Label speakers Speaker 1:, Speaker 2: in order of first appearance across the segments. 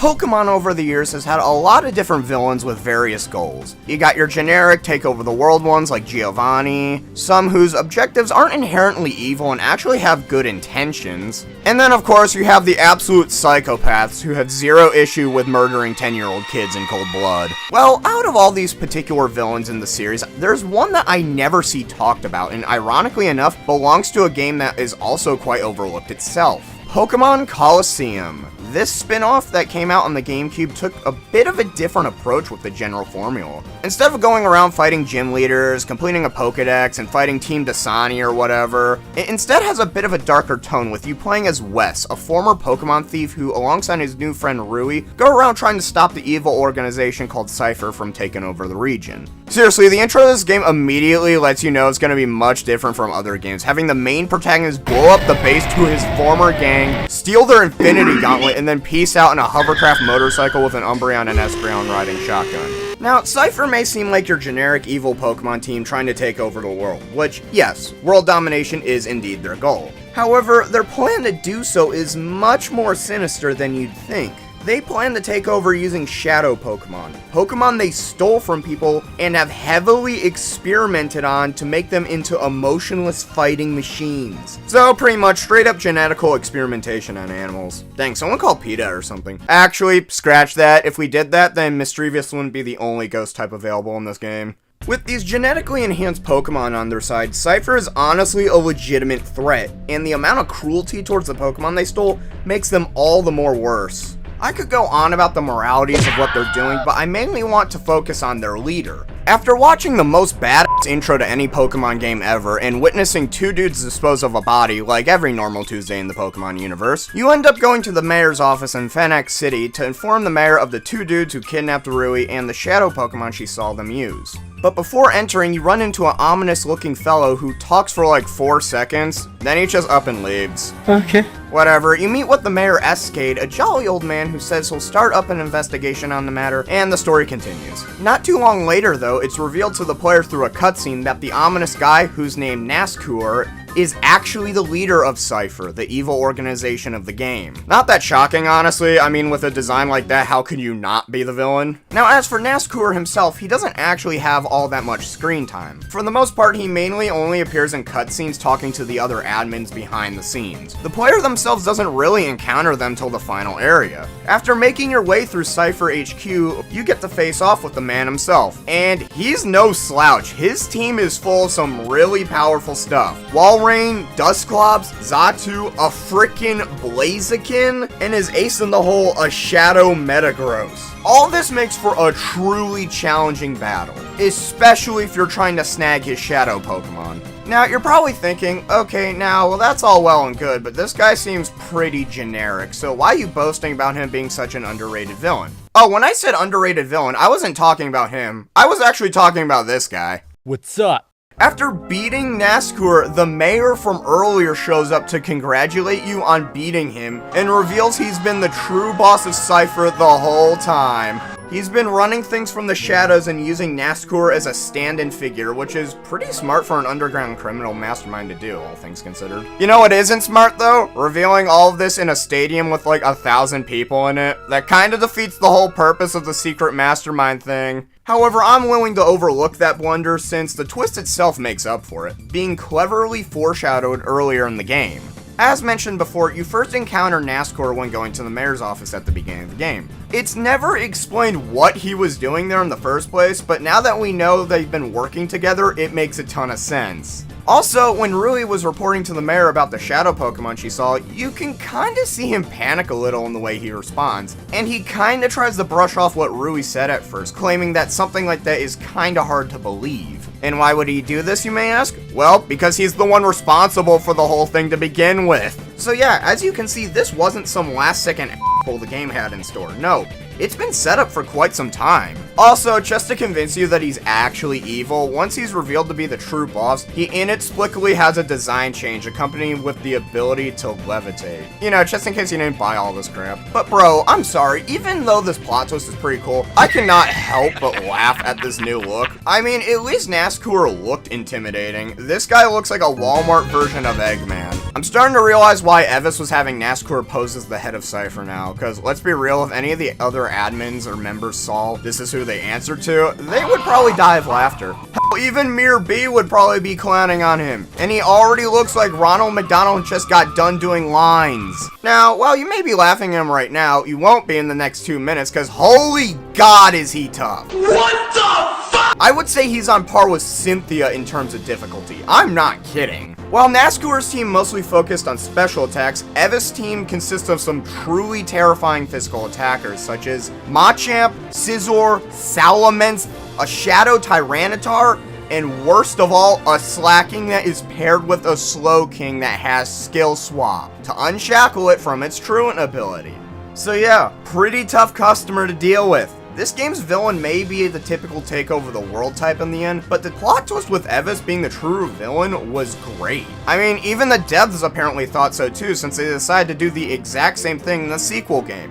Speaker 1: Pokémon over the years has had a lot of different villains with various goals. You got your generic take over the world ones like Giovanni, some whose objectives aren't inherently evil and actually have good intentions, and then of course you have the absolute psychopaths who have zero issue with murdering 10-year-old kids in cold blood. Well, out of all these particular villains in the series, there's one that I never see talked about and ironically enough belongs to a game that is also quite overlooked itself. Pokémon Coliseum. This spin-off that came out on the GameCube took a bit of a different approach with the general formula. Instead of going around fighting gym leaders, completing a Pokédex, and fighting Team Dasani or whatever, it instead has a bit of a darker tone with you playing as Wes, a former Pokémon thief who, alongside his new friend Rui, go around trying to stop the evil organization called Cipher from taking over the region. Seriously, the intro of this game immediately lets you know it's going to be much different from other games, having the main protagonist blow up the base to his former gang, steal their Infinity Gauntlet, and then peace out in a hovercraft motorcycle with an Umbreon and Espeon riding shotgun. Now, Cipher may seem like your generic evil Pokemon team trying to take over the world, which, yes, world domination is indeed their goal. However, their plan to do so is much more sinister than you'd think. They plan to take over using shadow Pokemon. Pokemon they stole from people and have heavily experimented on to make them into emotionless fighting machines. So pretty much straight up genetical experimentation on animals. Dang, someone called PETA or something. Actually, scratch that. If we did that, then Mischievous wouldn't be the only ghost type available in this game. With these genetically enhanced Pokemon on their side, Cipher is honestly a legitimate threat, and the amount of cruelty towards the Pokemon they stole makes them all the more worse. I could go on about the moralities of what they're doing, but I mainly want to focus on their leader. After watching the most badass intro to any Pokemon game ever, and witnessing two dudes dispose of a body like every normal Tuesday in the Pokemon universe, you end up going to the mayor's office in Fennec City to inform the mayor of the two dudes who kidnapped Rui and the shadow Pokemon she saw them use. But before entering, you run into an ominous looking fellow who talks for like 4 seconds, then he just up and leaves.
Speaker 2: Okay.
Speaker 1: Whatever, you meet with the Mayor Escade, a jolly old man who says he'll start up an investigation on the matter, and the story continues. Not too long later though, it's revealed to the player through a cutscene that the ominous guy, who's named Nascour, is actually the leader of Cipher, the evil organization of the game. Not that shocking, honestly. I mean, with a design like that, how could you not be the villain? Now, as for Nascour himself, he doesn't actually have all that much screen time. For the most part, he mainly only appears in cutscenes talking to the other admins behind the scenes. The player themselves doesn't really encounter them till the final area. After making your way through Cipher HQ, you get to face off with the man himself. And he's no slouch. His team is full of some really powerful stuff. Walrein, Dusclops, Xatu, a frickin' Blaziken, and his ace in the hole, a Shadow Metagross. All this makes for a truly challenging battle, especially if you're trying to snag his Shadow Pokemon. Now, you're probably thinking, okay, well that's all well and good, but this guy seems pretty generic, so why are you boasting about him being such an underrated villain? Oh, when I said underrated villain, I wasn't talking about him. I was actually talking about this guy.
Speaker 2: What's up?
Speaker 1: After beating Nascour, the mayor from earlier shows up to congratulate you on beating him, and reveals he's been the true boss of Cipher the whole time. He's been running things from the shadows and using Nascour as a stand-in figure, which is pretty smart for an underground criminal mastermind to do, all things considered. You know what isn't smart though? Revealing all of this in a stadium with like 1,000 people in it. That kinda defeats the whole purpose of the secret mastermind thing. However, I'm willing to overlook that blunder since the twist itself makes up for it, being cleverly foreshadowed earlier in the game. As mentioned before, you first encounter Nascour when going to the mayor's office at the beginning of the game. It's never explained what he was doing there in the first place, but now that we know they've been working together, it makes a ton of sense. Also, when Rui was reporting to the mayor about the shadow Pokemon she saw, you can kinda see him panic a little in the way he responds, and he kinda tries to brush off what Rui said at first, claiming that something like that is kinda hard to believe. And why would he do this, you may ask? Well, because he's the one responsible for the whole thing to begin with. So yeah, as you can see, this wasn't some last second asshole the game had in store. No, it's been set up for quite some time. Also, just to convince you that he's actually evil, once he's revealed to be the true boss, he inexplicably has a design change accompanied with the ability to levitate. You know, just in case you didn't buy all this crap. But bro, I'm sorry, even though this plot twist is pretty cool, I cannot help but laugh at this new look. I mean, at least Nascour looked intimidating. This guy looks like a Walmart version of Eggman. I'm starting to realize why Evice was having Nascour pose as the head of Cipher now. now, because let's be real, if any of the other admins or members saw this is who they answer to, they would probably die of laughter. Hell, even Mir B would probably be clowning on him, and he already looks like Ronald McDonald just got done doing lines. Now, while you may be laughing at him right now, you won't be in the next 2 minutes, because holy god is he tough. What the fuck? I would say he's on par with Cynthia in terms of difficulty. I'm not kidding. While Nascour's team mostly focused on special attacks, Evice's team consists of some truly terrifying physical attackers such as Machamp, Scizor, Salamence, a Shadow Tyranitar, and worst of all, a Slacking that is paired with a Slowking that has Skill Swap to unshackle it from its Truant ability. So yeah, pretty tough customer to deal with. This game's villain may be the typical take over the world type in the end, but the plot twist with Evice being the true villain was great. I mean, even the devs apparently thought so too, since they decided to do the exact same thing in the sequel game.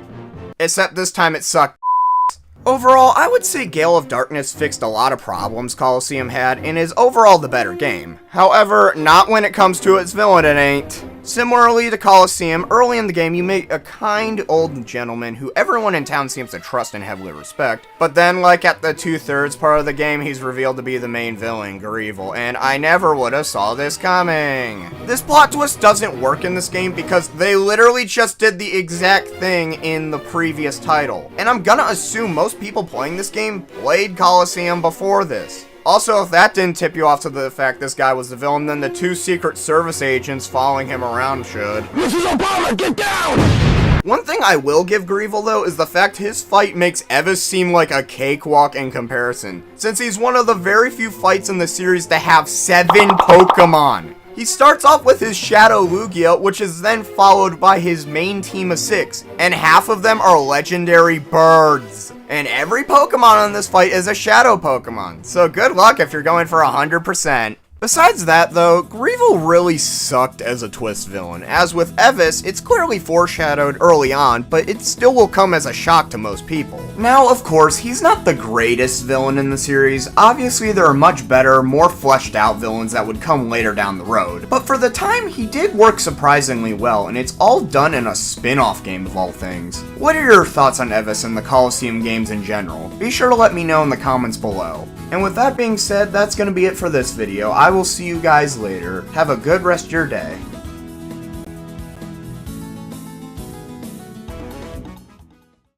Speaker 1: Except this time it sucked. Overall, I would say Gale of Darkness fixed a lot of problems Coliseum had, and is overall the better game. However, not when it comes to its villain, it ain't. Similarly to Coliseum, early in the game you meet a kind old gentleman who everyone in town seems to trust and heavily respect, but then like at the 2/3 part of the game he's revealed to be the main villain, Greevil, and I never would've saw this coming. This plot twist doesn't work in this game because they literally just did the exact thing in the previous title, and I'm gonna assume most people playing this game played Coliseum before this. Also, if that didn't tip you off to the fact this guy was the villain, then the 2 Secret Service agents following him around should. Mrs. Obama, get down! One thing I will give Greevil though is the fact his fight makes Evice seem like a cakewalk in comparison, since he's one of the very few fights in the series to have 7 Pokemon. He starts off with his Shadow Lugia, which is then followed by his main team of 6, and half of them are legendary birds. And every Pokemon in this fight is a Shadow Pokemon, so good luck if you're going for 100%. Besides that though, Greevil really sucked as a twist villain, as with Evice, it's clearly foreshadowed early on, but it still will come as a shock to most people. Now, of course, he's not the greatest villain in the series. Obviously, there are much better, more fleshed out villains that would come later down the road, but for the time, he did work surprisingly well, and it's all done in a spin-off game of all things. What are your thoughts on Evice and the Coliseum games in general? Be sure to let me know in the comments below. And with that being said, that's going to be it for this video. I will see you guys later. Have a good rest of your day.